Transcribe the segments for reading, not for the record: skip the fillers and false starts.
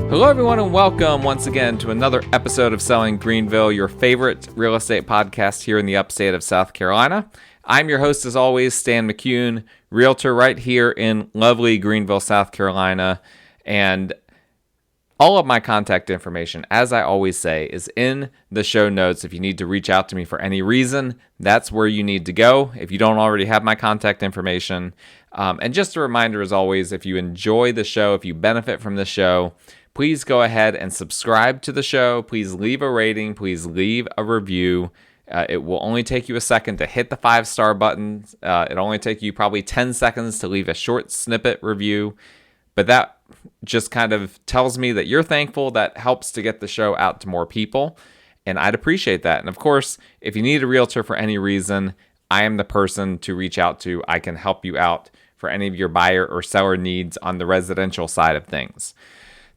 Hello everyone and welcome once again to another episode of Selling Greenville, your favorite real estate podcast here in the upstate of South Carolina. I'm your host as always, Stan McCune, realtor right here in lovely Greenville, South Carolina. And all of my contact information, as I always say, is in the show notes. If you need to reach out to me for any reason, that's where you need to go if you don't already have my contact information. And just a reminder as always, if you enjoy the show, if you benefit from the show, please go ahead and subscribe to the show. Please leave a rating. Please leave a review. It will only take you a second to hit the 5-star button. It'll only take you probably 10 seconds to leave a short snippet review. But that just kind of tells me that you're thankful. That helps to get the show out to more people. And I'd appreciate that. And of course, if you need a realtor for any reason, I am the person to reach out to. I can help you out for any of your buyer or seller needs on the residential side of things.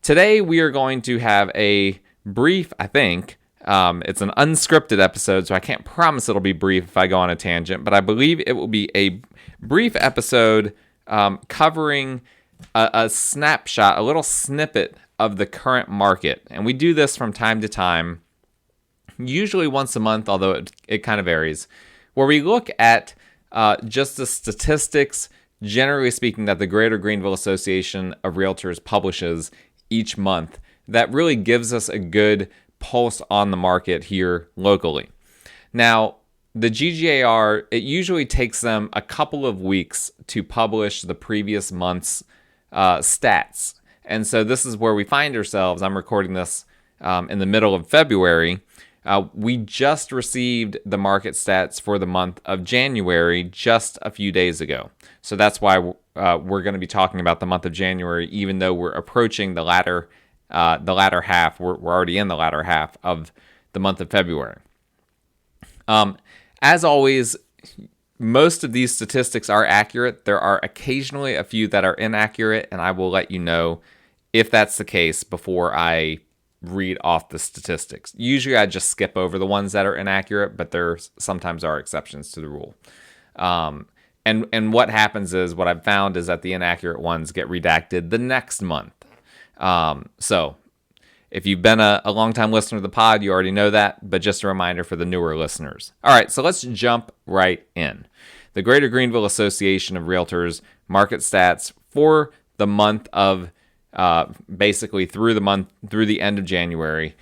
Today, we are going to have a brief, it's an unscripted episode, so I can't promise it'll be brief if I go on a tangent, but I believe it will be a brief episode covering a snapshot, a little snippet of the current market. And we do this from time to time, usually once a month, although it kind of varies, where we look at just the statistics, generally speaking, that the Greater Greenville Association of Realtors publishes each month that really gives us a good pulse on the market here locally. Now, the GGAR, it usually takes them a couple of weeks to publish the previous month's stats. And so this is where we find ourselves. I'm recording this in the middle of February. We just received the market stats for the month of January just a few days ago. So that's why we're going to be talking about the month of January, even though we're approaching the latter half. We're already in the latter half of the month of February. As always, most of these statistics are accurate. There are occasionally a few that are inaccurate, and I will let you know if that's the case before I read off the statistics. Usually I just skip over the ones that are inaccurate, but there sometimes are exceptions to the rule. And what happens is, what I've found is that the inaccurate ones get redacted the next month. So if you've been a long-time listener to the pod, you already know that, but just a reminder for the newer listeners. All right, so let's jump right in. The Greater Greenville Association of Realtors market stats for the month of basically through the end of January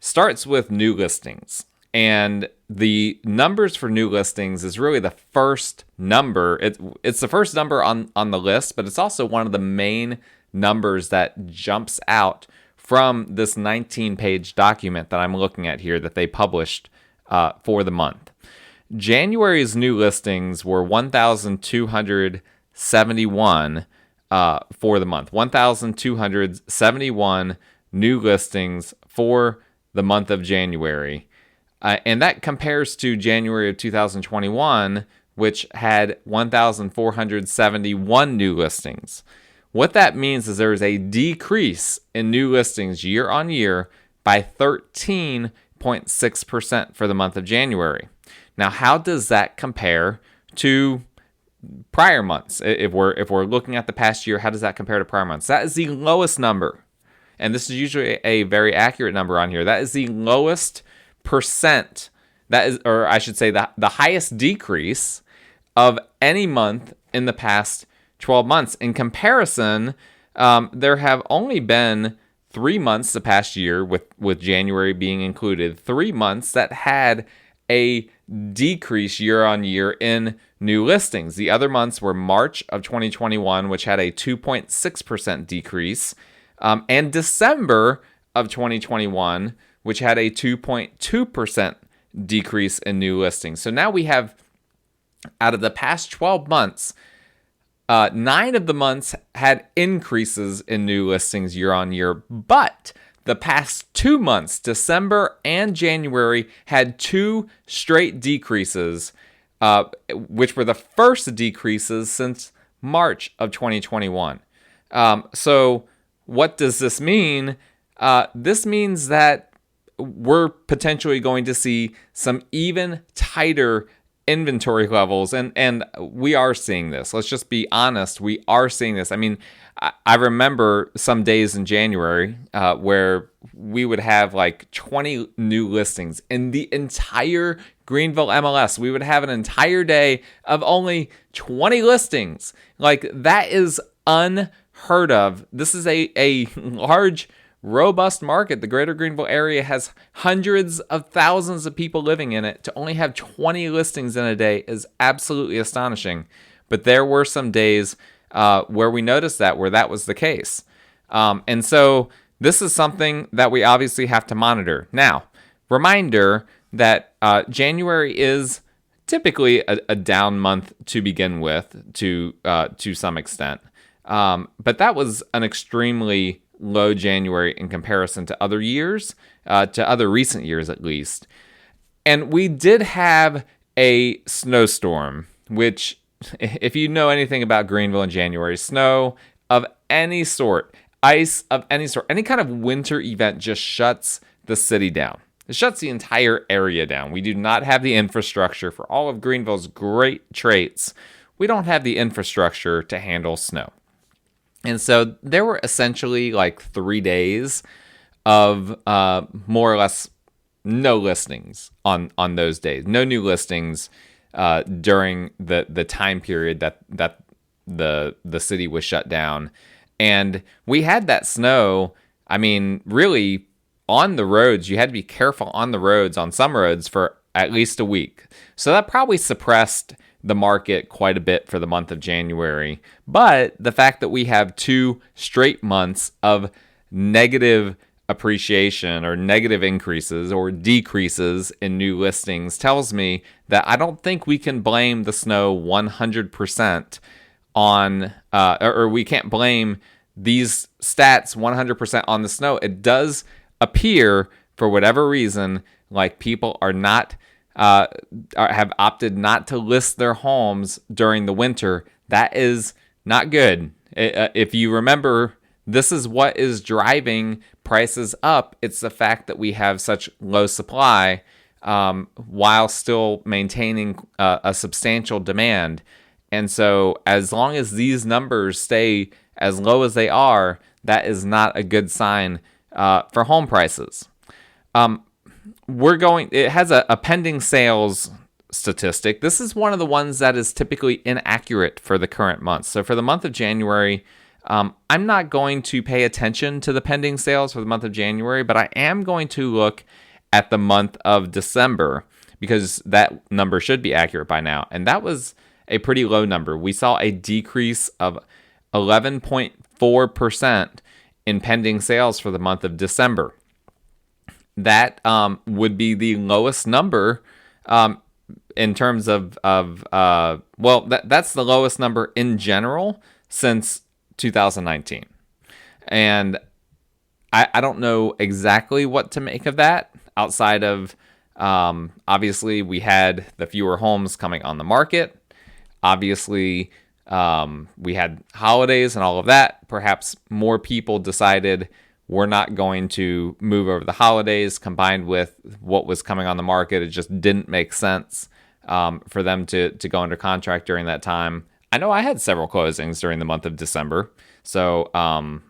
starts with new listings. And the numbers for new listings is really the first number. It's the first number on the list, but it's also one of the main numbers that jumps out from this 19-page document that I'm looking at here that they published for the month. January's new listings were 1,271 for the month. 1,271 new listings for the month of January. And that compares to January of 2021, which had 1,471 new listings. What that means is there is a decrease in new listings year on year by 13.6% for the month of January. Now, how does that compare to prior months? If we're looking at the past year, how does that compare to prior months? That is the lowest number. And this is usually a very accurate number on here. That is the lowest percent, that is, or I should say the highest decrease of any month in the past 12 months. In comparison, there have only been 3 months the past year, with January being included, 3 months that had a decrease year on year in new listings. The other months were March of 2021, which had a 2.6% decrease, and December of 2021, which had a 2.2% decrease in new listings. So now we have, out of the past 12 months, 9 of the months had increases in new listings year on year, but the past 2 months, December and January, had 2 straight decreases, which were the first decreases since March of 2021. So what does this mean? This means that we're potentially going to see some even tighter inventory levels, and we are seeing this. Let's just be honest. We are seeing this. I mean, I remember some days in January where we would have like 20 new listings in the entire Greenville MLS. We would have an entire day of only 20 listings. Like, that is unheard of. This is a large, robust market. The greater Greenville area has hundreds of thousands of people living in it. To only have 20 listings in a day is absolutely astonishing. But there were some days where we noticed where that was the case. And so this is something that we obviously have to monitor. Now, reminder that January is typically a down month to begin with, to some extent. But that was an extremely low January in comparison to other years, to other recent years at least. And we did have a snowstorm, which, if you know anything about Greenville in January, snow of any sort, ice of any sort, any kind of winter event just shuts the city down. It shuts the entire area down. We do not have the infrastructure for all of Greenville's great traits. We don't have the infrastructure to handle snow. And so there were essentially like 3 days of more or less no listings on those days. No new listings during the time period that the city was shut down. And we had that snow, I mean, really on the roads. You had to be careful on the roads, on some roads, for at least a week. So that probably suppressed the market quite a bit for the month of January. But the fact that we have 2 straight months of negative appreciation or negative increases or decreases in new listings tells me that I don't think we can blame the snow 100% on, or we can't blame these stats 100% on the snow. It does appear, for whatever reason, like people are not have opted not to list their homes during the winter. That is not good. If you remember, this is what is driving prices up. It's the fact that we have such low supply while still maintaining a substantial demand. And so as long as these numbers stay as low as they are, that is not a good sign for home prices. It has a pending sales statistic. This is one of the ones that is typically inaccurate for the current month. So for the month of January, I'm not going to pay attention to the pending sales for the month of January, but I am going to look at the month of December because that number should be accurate by now. And that was a pretty low number. We saw a decrease of 11.4% in pending sales for the month of December. That would be the lowest number in terms of that's the lowest number in general since 2019. And I don't know exactly what to make of that outside of, obviously, we had the fewer homes coming on the market. Obviously, we had holidays and all of that. Perhaps more people decided we're not going to move over the holidays, combined with what was coming on the market. It just didn't make sense for them to go under contract during that time. I know I had several closings during the month of December. So, out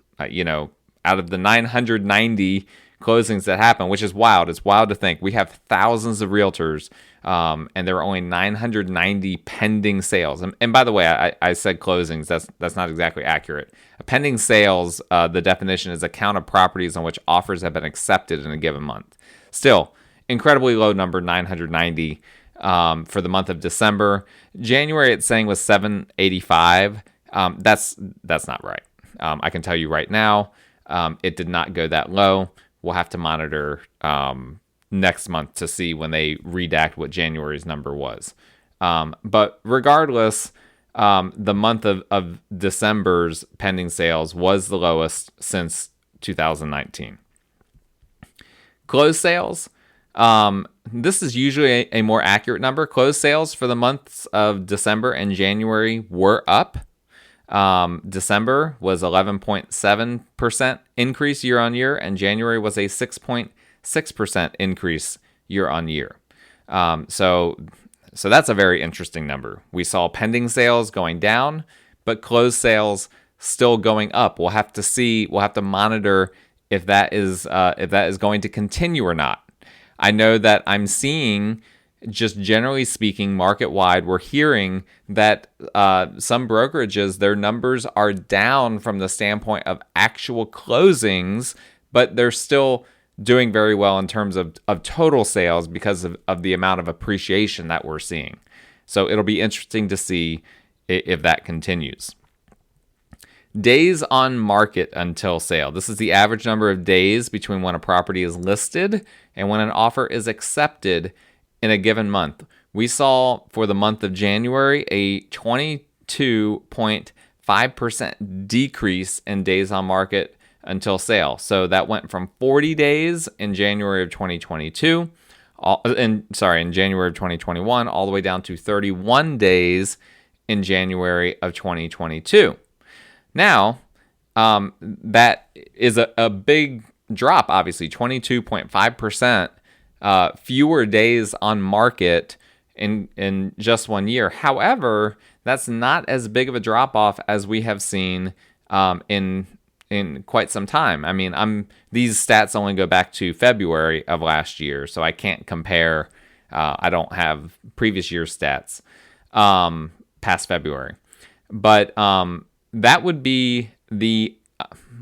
of the 990 closings that happened, which is wild. It's wild to think. We have thousands of realtors, and there were only 990 pending sales. And by the way, I said closings. That's not exactly accurate. A pending sales, the definition is a count of properties on which offers have been accepted in a given month. Still, incredibly low number, 990 for the month of December. January, it's saying was 785. That's not right. I can tell you right now, it did not go that low. We'll have to monitor next month to see when they redact what January's number was. But regardless, the month of December's pending sales was the lowest since 2019. Closed sales. This is usually a more accurate number. Closed sales for the months of December and January were up. December was 11.7% increase year on year, and January was a 6.6% increase year on year. So So that's a very interesting number. We saw pending sales going down, but closed sales still going up. We'll have to see. We'll have to monitor if that is going to continue or not. I know that I'm seeing, just generally speaking, market-wide, we're hearing that some brokerages, their numbers are down from the standpoint of actual closings, but they're still doing very well in terms of total sales because of the amount of appreciation that we're seeing. So it'll be interesting to see if that continues. Days on market until sale. This is the average number of days between when a property is listed and when an offer is accepted in a given month. We saw for the month of January a 22.5% decrease in days on market until sale. So that went from 40 days in January of 2022, in January of 2021, all the way down to 31 days in January of 2022. Now, that is a big drop, obviously, 22.5% fewer days on market in just 1 year. However, that's not as big of a drop-off as we have seen in quite some time. I mean, these stats only go back to February of last year, so I can't compare. I don't have previous year's stats past February. But that would be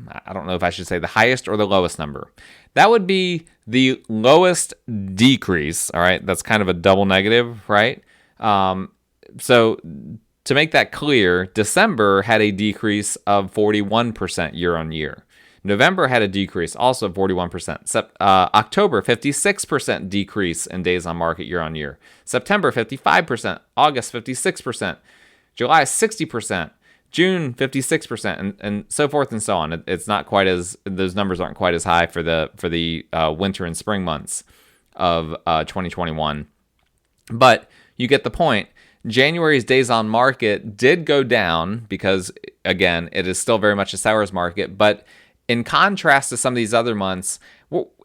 I don't know if I should say the highest or the lowest number. That would be the lowest decrease, all right? That's kind of a double negative, right? So to make that clear, December had a decrease of 41% year on year. November had a decrease also of 41%. October, 56% decrease in days on market year on year. September, 55%. August, 56%. July, 60%. June, 56%, and so forth and so on. It's not quite as, those numbers aren't quite as high for the winter and spring months of 2021. But you get the point. January's days on market did go down because, again, it is still very much a seller's market. But in contrast to some of these other months,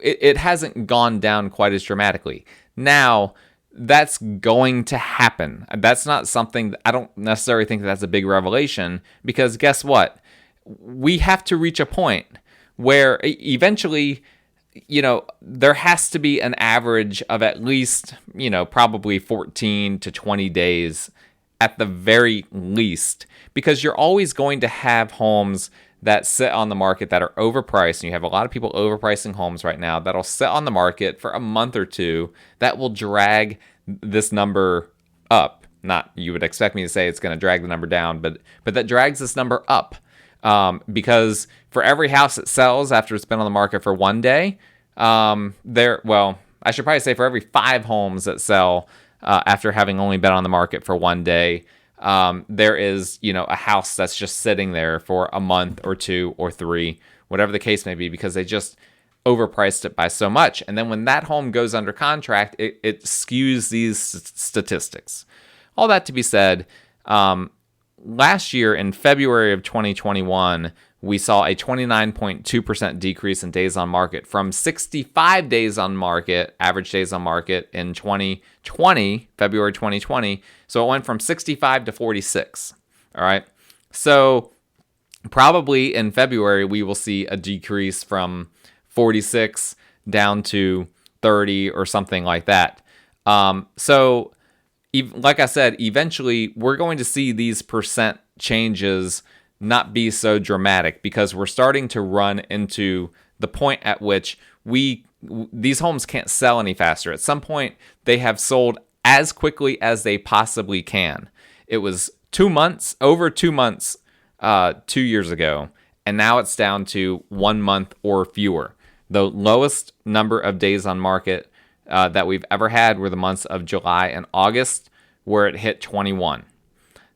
it hasn't gone down quite as dramatically. Now, that's going to happen. That's not something I don't necessarily think that's a big revelation, because guess what? We have to reach a point where eventually, there has to be an average of at least, probably 14 to 20 days at the very least, because you're always going to have homes that sit on the market that are overpriced, and you have a lot of people overpricing homes right now that'll sit on the market for a month or two. That will drag this number up. Not, you would expect me to say it's going to drag the number down, but that drags this number up, because for every house that sells after it's been on the market for 1 day, I should probably say for every 5 homes that sell after having only been on the market for 1 day, there is, a house that's just sitting there for a month or 2 or 3, whatever the case may be, because they just overpriced it by so much. And then when that home goes under contract, it skews these statistics. All that to be said, last year in February of 2021, we saw a 29.2% decrease in days on market from 65 days on market, average days on market in February 2020. So it went from 65 to 46. All right. So probably in February, we will see a decrease from 46 down to 30 or something like that. So like I said, eventually we're going to see these percent changes not be so dramatic, because we're starting to run into the point at which these homes can't sell any faster. At some point, they have sold as quickly as they possibly can. It was over 2 months 2 years ago, and now it's down to 1 month or fewer. The lowest number of days on market that we've ever had were the months of July and August, where it hit 21.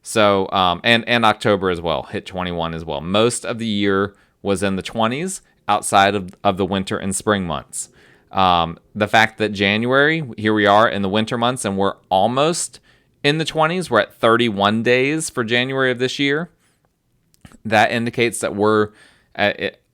So, and October as well, hit 21 as well. Most of the year was in the 20s outside of the winter and spring months. The fact that January, here we are in the winter months, and we're almost in the 20s. We're at 31 days for January of this year. That indicates that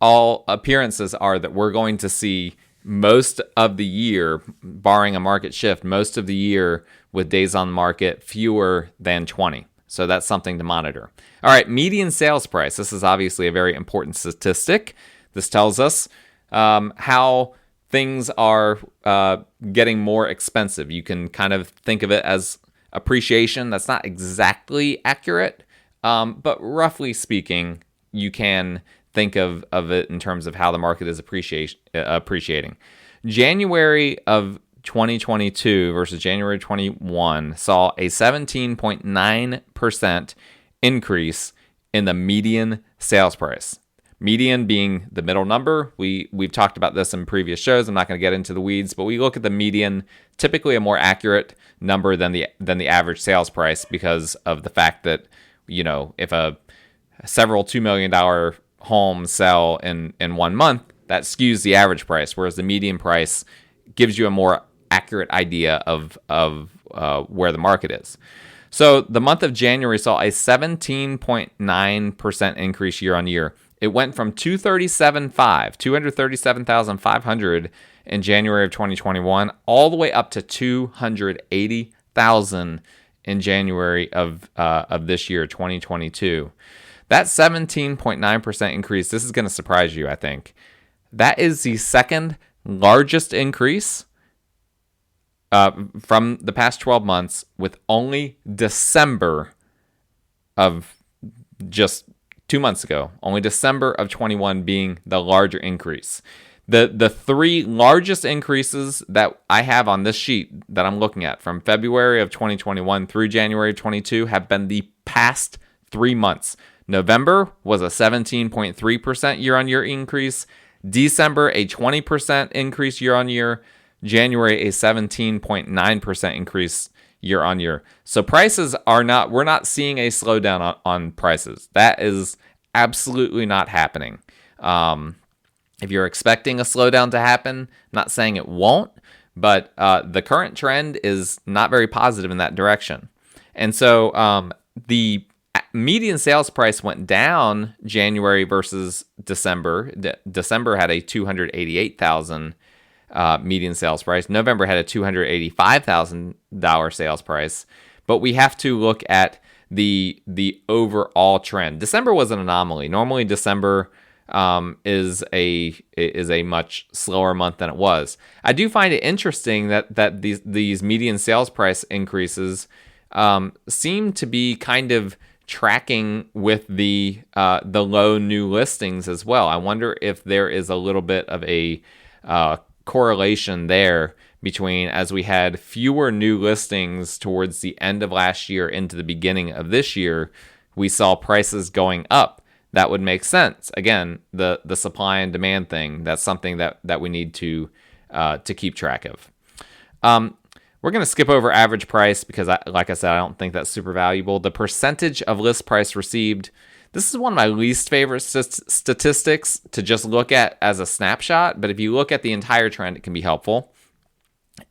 all appearances are that we're going to see most of the year, barring a market shift, most of the year with days on market fewer than 20. So that's something to monitor. All right, median sales price. This is obviously a very important statistic. This tells us how things are getting more expensive. You can kind of think of it as appreciation. That's not exactly accurate, but roughly speaking, you can think of it in terms of how the market is appreciating. January of 2022 versus January 21 saw a 17.9% increase in the median sales price. Median being the middle number. We've talked about this in previous shows. I'm not going to get into the weeds, but we look at the median, typically a more accurate number than the average sales price, because of the fact that, if several $2 million homes sell in 1 month, that skews the average price, whereas the median price gives you a more accurate idea of where the market is. So the month of January saw a 17.9% increase year on year. It went from 237,500 in January of 2021 all the way up to 280,000 in January of this year, 2022. That 17.9% increase, this is going to surprise you, I think. That is the second largest increase from the past 12 months, with only December of just 2 months ago, only December of 21 being the larger increase. The three largest increases that I have on this sheet that I'm looking at from February of 2021 through January of 22 have been the past 3 months. November was a 17.3% year-on-year increase. December, a 20% increase year-on-year. January, a 17.9% increase year-on-year. So prices we're not seeing a slowdown on prices. That is absolutely not happening. If you're expecting a slowdown to happen, I'm not saying it won't, but the current trend is not very positive in that direction. And so the median sales price went down January versus December. December had a $288,000 median sales price. November had a $285,000 sales price. But we have to look at the overall trend. December was an anomaly. Normally, December is a much slower month than it was. I do find it interesting that these median sales price increases seem to be kind of tracking with the low new listings as well. I wonder if there is a little bit of a correlation there between, as we had fewer new listings towards the end of last year into the beginning of this year, we saw prices going up. That would make sense. Again, the supply and demand thing, that's something that we need to keep track of. We're going to skip over average price because, like I said, I don't think that's super valuable. The percentage of list price received, this is one of my least favorite statistics to just look at as a snapshot, but if you look at the entire trend, it can be helpful.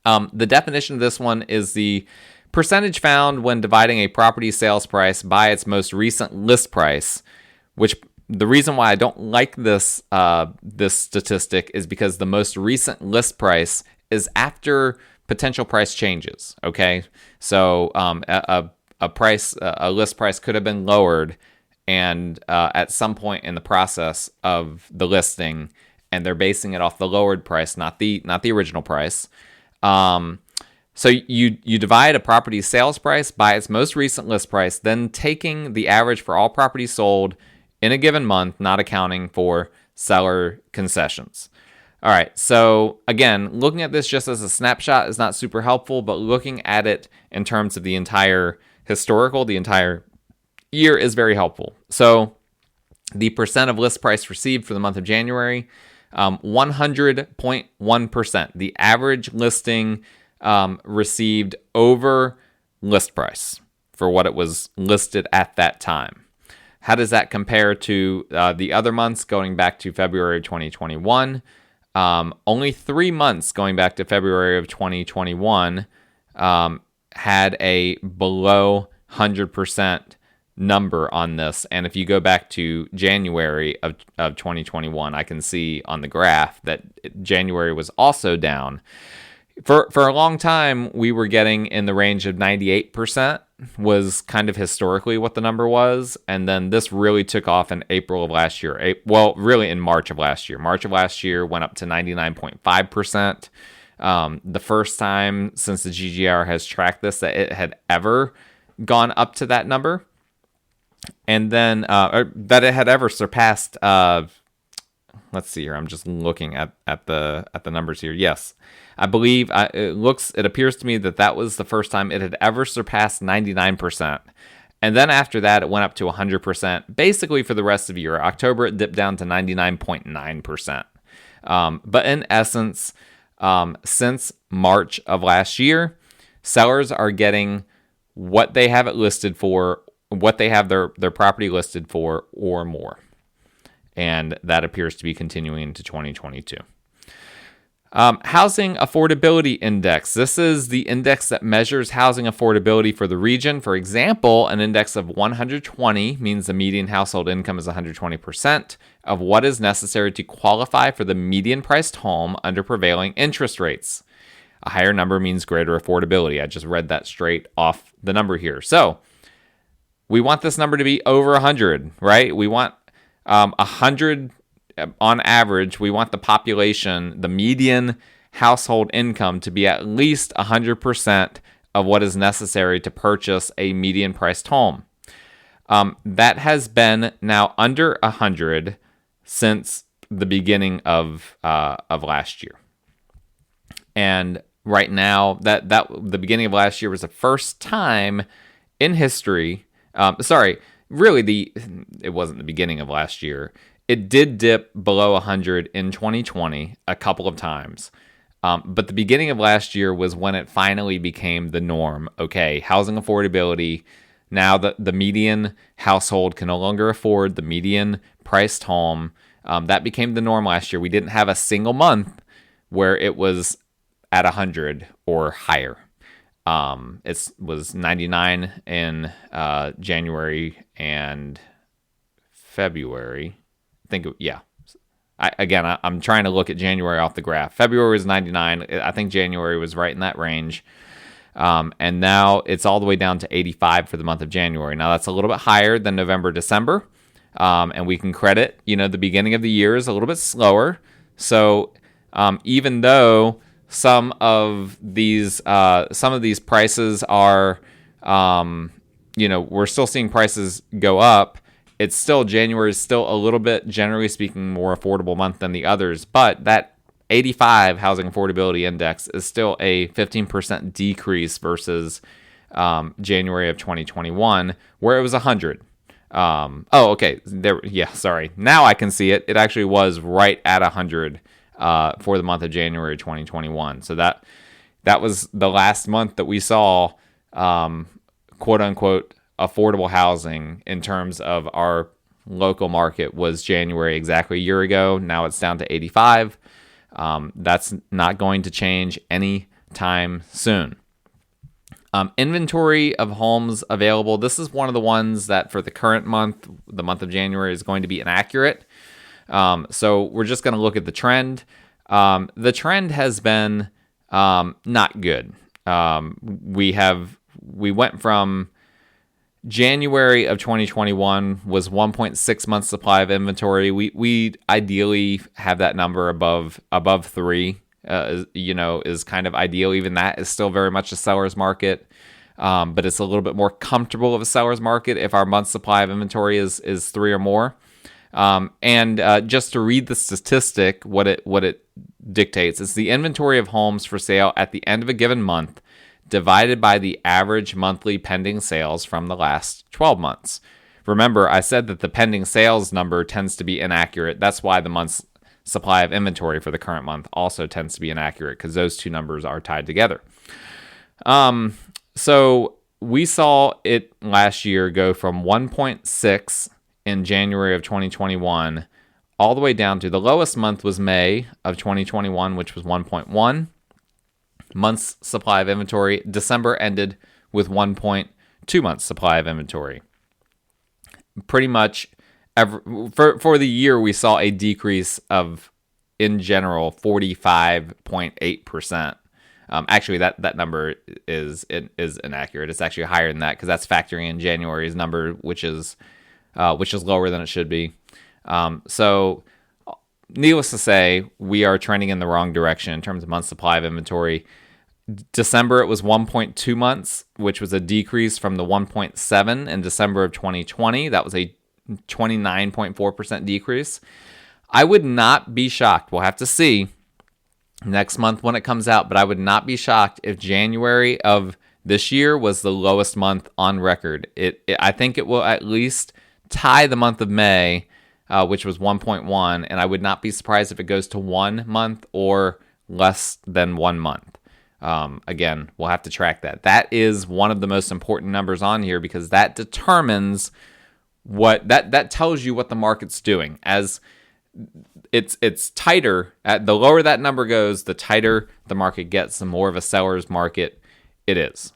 The definition of this one is the percentage found when dividing a property sales price by its most recent list price, which the reason why I don't like this statistic is because the most recent list price is after potential price changes. Okay, so a list price could have been lowered, and at some point in the process of the listing, and they're basing it off the lowered price, not the original price. So you divide a property's sales price by its most recent list price, then taking the average for all properties sold in a given month, not accounting for seller concessions. All right, so again, looking at this just as a snapshot is not super helpful, but looking at it in terms of the entire year is very helpful. So the percent of list price received for the month of January, 100.1%. The average listing received over list price for what it was listed at that time. How does that compare to the other months going back to February 2021? Only 3 months going back to February of 2021 had a below 100% number on this. And if you go back to January of 2021, I can see on the graph that January was also down. For a long time, we were getting in the range of 98% was kind of historically what the number was. And then this really took off in April of last year. Well, really in March of last year. March of last year went up to 99.5%. The first time since the GGR has tracked this that it had ever gone up to that number. And then that it had ever surpassed, let's see here. I'm just looking at the numbers here. Yes, I believe it appears to me that was the first time it had ever surpassed 99%. And then after that, it went up to 100%, basically for the rest of the year. October, it dipped down to 99.9%. But in essence, since March of last year, sellers are getting what they have it listed for, what they have their property listed for, or more. And that appears to be continuing into 2022. Housing Affordability Index. This is the index that measures housing affordability for the region. For example, an index of 120 means the median household income is 120% of what is necessary to qualify for the median priced home under prevailing interest rates. A higher number means greater affordability. I just read that straight off the number here. So we want this number to be over 100, right? We want 100 on average. We want the population, the median household income, to be at least 100% of what is necessary to purchase a median priced home. That has been now under 100 since the beginning of last year. And right now, that the beginning of last year was the first time in history. Really, it wasn't the beginning of last year. It did dip below 100 in 2020 a couple of times. But the beginning of last year was when it finally became the norm. Okay, housing affordability. Now the median household can no longer afford the median priced home. That became the norm last year. We didn't have a single month where it was at 100 or higher. It was 99 in January and February. I'm trying to look at January off the graph. February was 99. I think January was right in that range. And now it's all the way down to 85 for the month of January. Now that's a little bit higher than November, December. And we can credit, the beginning of the year is a little bit slower. So even though some of these prices are, we're still seeing prices go up. It's still, January is still a little bit, generally speaking, more affordable month than the others. But that 85 Housing Affordability Index is still a 15% decrease versus January of 2021, where it was 100. Okay. Sorry. Now I can see it. It actually was right at 100 for the month of January 2021. So that was the last month that we saw, quote unquote, affordable housing in terms of our local market was January exactly a year ago. Now it's down to 85. That's not going to change anytime soon. Inventory of homes available. This is one of the ones that for the current month, the month of January, is going to be inaccurate. So we're just going to look at the trend. The trend has been not good. We went from January of 2021 was 1.6 months supply of inventory. We ideally have that number above 3. Is kind of ideal. Even that is still very much a seller's market, but it's a little bit more comfortable of a seller's market if our month supply of inventory is 3 or more. And just to read the statistic, what it dictates is the inventory of homes for sale at the end of a given month divided by the average monthly pending sales from the last 12 months. Remember, I said that the pending sales number tends to be inaccurate. That's why the month's supply of inventory for the current month also tends to be inaccurate, because those two numbers are tied together. So we saw it last year go from 1.6 in January of 2021 all the way down to the lowest month was May of 2021, which was 1.1 months supply of inventory. December ended with 1.2 months supply of inventory. pretty much for the year, we saw a decrease of, in general, 45.8%. Actually, that number is inaccurate. It's actually higher than that because that's factoring in January's number, which is lower than it should be. So, needless to say, we are trending in the wrong direction in terms of month supply of inventory. December, it was 1.2 months, which was a decrease from the 1.7 in December of 2020. That was a 29.4% decrease. I would not be shocked. We'll have to see next month when it comes out, but I would not be shocked if January of this year was the lowest month on record. I think it will at least tie the month of May, which was 1.1, and I would not be surprised if it goes to 1 month or less than 1 month. Again, we'll have to track that. That is one of the most important numbers on here because that determines what that tells you what the market's doing. As it's tighter, the lower that number goes, the tighter the market gets, the more of a seller's market it is.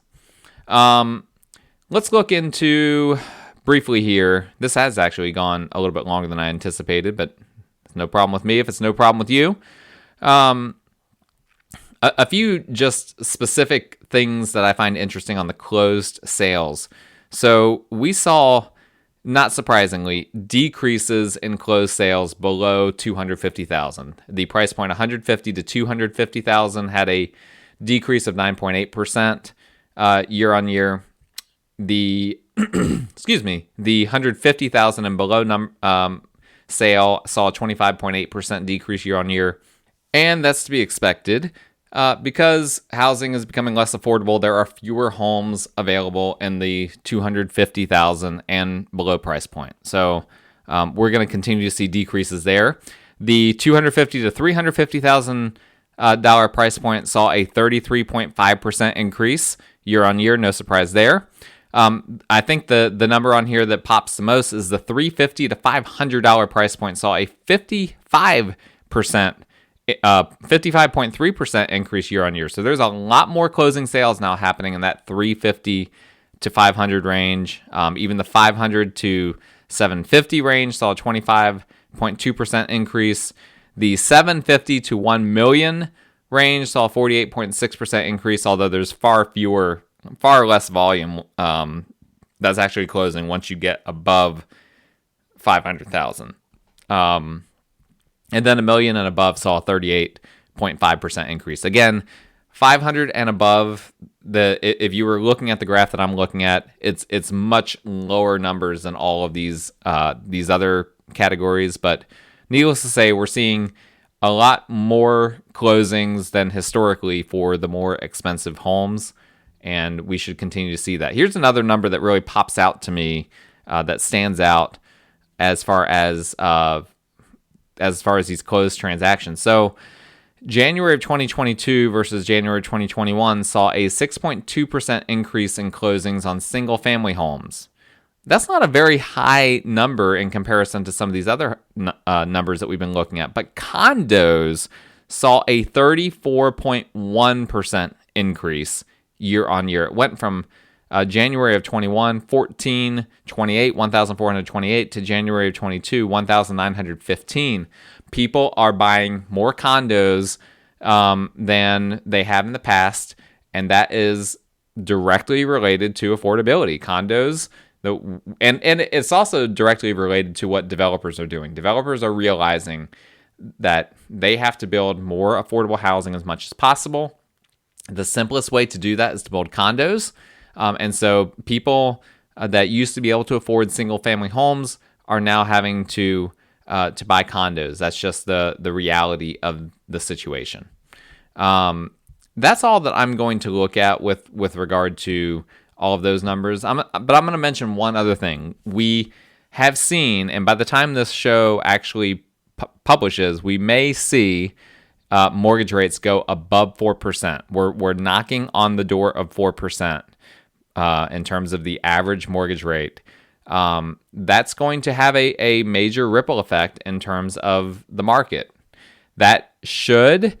Let's look into briefly here. This has actually gone a little bit longer than I anticipated, but it's no problem with me if it's no problem with you. A few just specific things that I find interesting on the closed sales. So we saw, not surprisingly, decreases in closed sales below 250,000. The price point 150 to 250,000 had a decrease of 9.8% year on year. The the 150,000 and below sale saw a 25.8% decrease year on year, and that's to be expected. Because housing is becoming less affordable, there are fewer homes available in the 250,000 and below price point. So we're going to continue to see decreases there. The 250 to 350,000 dollar price point saw a 33.5% increase year on year. No surprise there. I think the number on here that pops the most is the 350 to $500 price point saw a 55.3% increase year on year. So there's a lot more closing sales now happening in that 350 to 500 range. Even the 500 to 750 range saw a 25.2% increase. The 750 to 1 million range saw a 48.6% increase, although there's far less volume that's actually closing once you get above 500,000. And then 1 million and above saw a 38.5% increase. Again, 500 and above, if you were looking at the graph that I'm looking at, it's much lower numbers than all of these other categories. But needless to say, we're seeing a lot more closings than historically for the more expensive homes, and we should continue to see that. Here's another number that really pops out to me that stands out as far as these closed transactions. So January of 2022 versus January 2021 saw a 6.2% increase in closings on single family homes. That's not a very high number in comparison to some of these other numbers that we've been looking at, but condos saw a 34.1% increase year on year. It went from January of 21, 1,428 to January of 22, 1,915. People are buying more condos than they have in the past, and that is directly related to affordability. Condos, and it's also directly related to what developers are doing. Developers are realizing that they have to build more affordable housing as much as possible. The simplest way to do that is to build condos. And so people that used to be able to afford single-family homes are now having to buy condos. That's just the reality of the situation. That's all that I'm going to look at with regard to all of those numbers. But I'm going to mention one other thing. We have seen, and by the time this show actually publishes, we may see mortgage rates go above 4%. We're knocking on the door of 4%. In terms of the average mortgage rate. That's going to have a major ripple effect in terms of the market. That should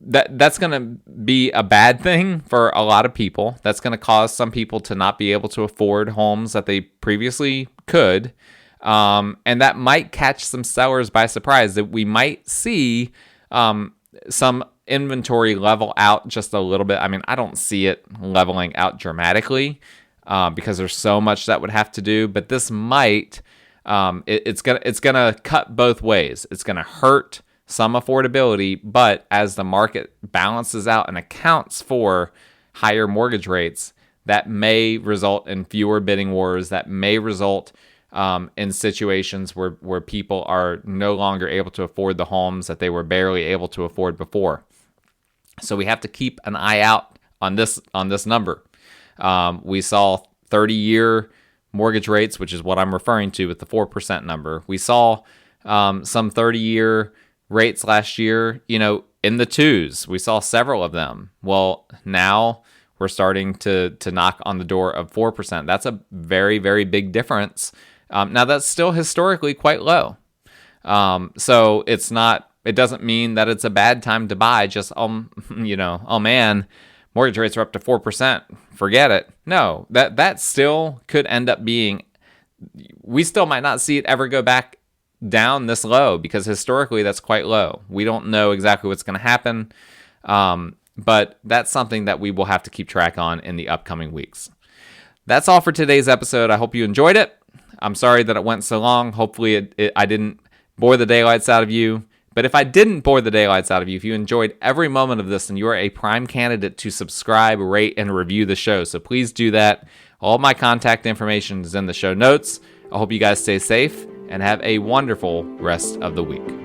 that's going to be a bad thing for a lot of people. That's going to cause some people to not be able to afford homes that they previously could. And that might catch some sellers by surprise, that we might see some inventory level out just a little bit. I mean, I don't see it leveling out dramatically because there's so much that would have to do, but this might, it's gonna cut both ways. It's gonna hurt some affordability, but as the market balances out and accounts for higher mortgage rates, that may result in fewer bidding wars, that may result in situations where people are no longer able to afford the homes that they were barely able to afford before. So we have to keep an eye out on this number. We saw 30-year mortgage rates, which is what I'm referring to with the 4% number. We saw some 30-year rates last year, in the twos. We saw several of them. Well, now we're starting to knock on the door of 4%. That's a very, very big difference. Now that's still historically quite low. So it doesn't mean that it's a bad time to buy. Just, oh man, mortgage rates are up to 4%. Forget it. No, that still could end up being, we still might not see it ever go back down this low because historically that's quite low. We don't know exactly what's going to happen. But that's something that we will have to keep track on in the upcoming weeks. That's all for today's episode. I hope you enjoyed it. I'm sorry that it went so long. Hopefully I didn't bore the daylights out of you. But if I didn't bore the daylights out of you, if you enjoyed every moment of this, then you are a prime candidate to subscribe, rate, and review the show. So please do that. All my contact information is in the show notes. I hope you guys stay safe and have a wonderful rest of the week.